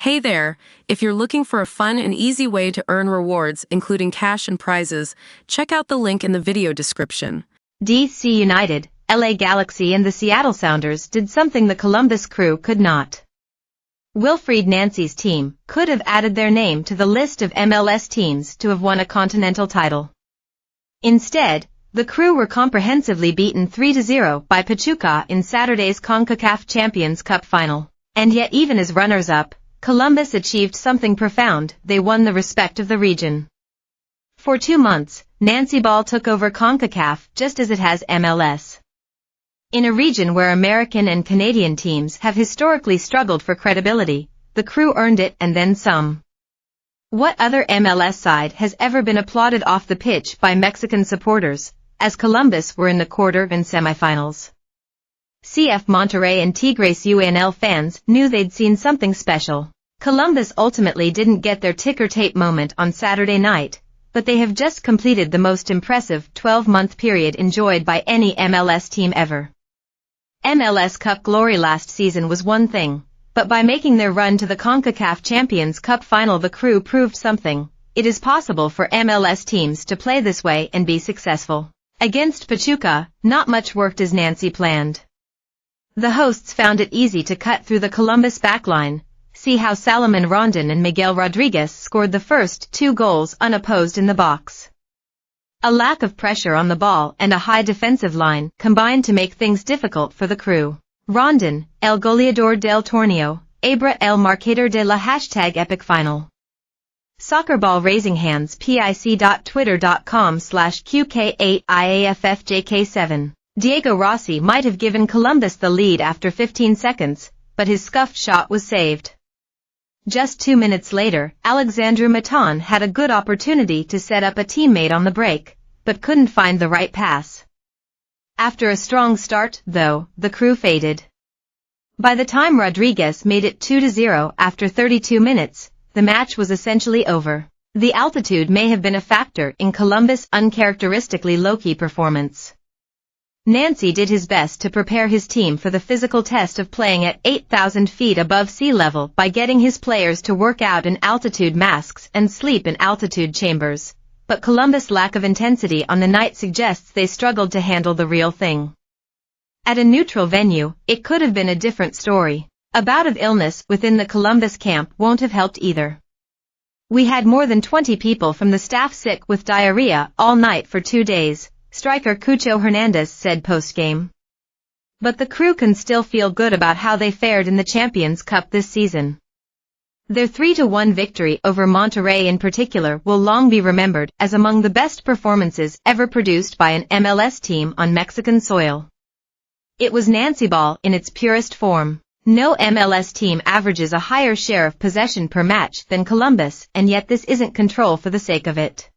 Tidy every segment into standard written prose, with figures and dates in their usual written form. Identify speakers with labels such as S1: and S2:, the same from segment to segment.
S1: Hey there! If you're looking for a fun and easy way to earn rewards, including cash and prizes, check out the link in the video description.
S2: DC United, LA Galaxy and the Seattle Sounders did something the Columbus Crew could not. Wilfried Nancy's team could have added their name to the list of MLS teams to have won a continental title. Instead, the Crew were comprehensively beaten 3-0 by Pachuca in Saturday's CONCACAF Champions Cup final. And yet even as runners-up, Columbus achieved something profound. They won the respect of the region. For 2 months, Nancy Ball took over CONCACAF just as it has MLS. In a region where American and Canadian teams have historically struggled for credibility, the Crew earned it and then some. What other MLS side has ever been applauded off the pitch by Mexican supporters, as Columbus were in the quarter and semifinals? CF Monterrey and Tigres UNL fans knew they'd seen something special. Columbus ultimately didn't get their ticker tape moment on Saturday night, but they have just completed the most impressive 12-month period enjoyed by any MLS team ever. MLS Cup glory last season was one thing, but by making their run to the CONCACAF Champions Cup final, the Crew proved something. It is possible for MLS teams to play this way and be successful. Against Pachuca, not much worked as Nancy planned. The hosts found it easy to cut through the Columbus backline. See how Salomon Rondon and Miguel Rodriguez scored the first 2 goals unopposed in the box. A lack of pressure on the ball and a high defensive line combined to make things difficult for the Crew. Rondon, El Goleador del Torneo, Abra el Marcador de la #epic final. Soccer ball raising hands pic.twitter.com/QK8IAFFJK7. Diego Rossi might have given Columbus the lead after 15 seconds, but his scuffed shot was saved. Just 2 minutes later, Alexandru Maton had a good opportunity to set up a teammate on the break, but couldn't find the right pass. After a strong start, though, the Crew faded. By the time Rodriguez made it 2-0 after 32 minutes, the match was essentially over. The altitude may have been a factor in Columbus' uncharacteristically low-key performance. Nancy did his best to prepare his team for the physical test of playing at 8,000 feet above sea level by getting his players to work out in altitude masks and sleep in altitude chambers, but Columbus' lack of intensity on the night suggests they struggled to handle the real thing. At a neutral venue, it could have been a different story. A bout of illness within the Columbus camp won't have helped either. We had more than 20 people from the staff sick with diarrhea all night for 2 days, striker Cucho Hernandez said post-game. But the Crew can still feel good about how they fared in the Champions Cup this season. Their 3-1 victory over Monterrey in particular will long be remembered as among the best performances ever produced by an MLS team on Mexican soil. It was Nancy Ball in its purest form. No MLS team averages a higher share of possession per match than Columbus, and yet this isn't control for the sake of it.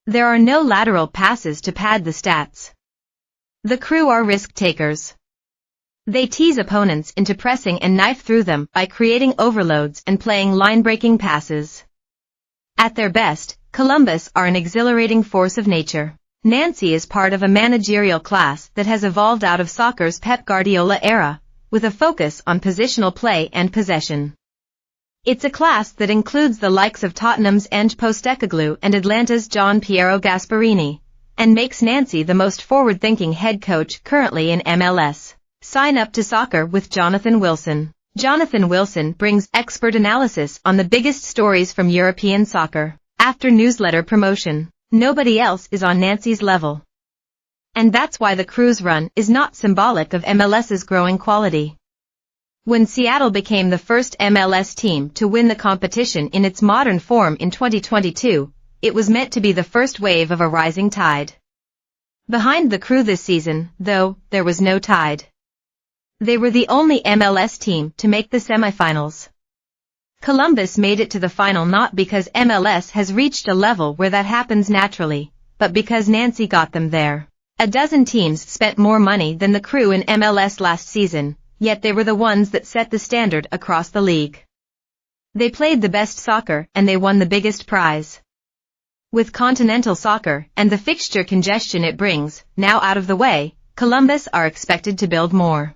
S2: There are no lateral passes to pad the stats. The Crew are risk-takers. They tease opponents into pressing and knife through them by creating overloads and playing line-breaking passes. At their best, Columbus are an exhilarating force of nature. Nancy is part of a managerial class that has evolved out of soccer's Pep Guardiola era, with a focus on positional play and possession. It's a class that includes the likes of Tottenham's Ange Postecoglou and Atlanta's John Piero Gasperini, and makes Nancy the most forward-thinking head coach currently in MLS. Sign up to Soccer with Jonathan Wilson. Jonathan Wilson brings expert analysis on the biggest stories from European soccer. After newsletter promotion, nobody else is on Nancy's level. And that's why the Crew's run is not symbolic of MLS's growing quality. When Seattle became the first MLS team to win the competition in its modern form in 2022, it was meant to be the first wave of a rising tide. Behind the Crew this season, though, there was no tide. They were the only MLS team to make the semifinals. Columbus made it to the final not because MLS has reached a level where that happens naturally, but because Nancy got them there. A dozen teams spent more money than the Crew in MLS last season, yet they were the ones that set the standard across the league. They played the best soccer and they won the biggest prize. With continental soccer and the fixture congestion it brings now out of the way, Columbus are expected to build more.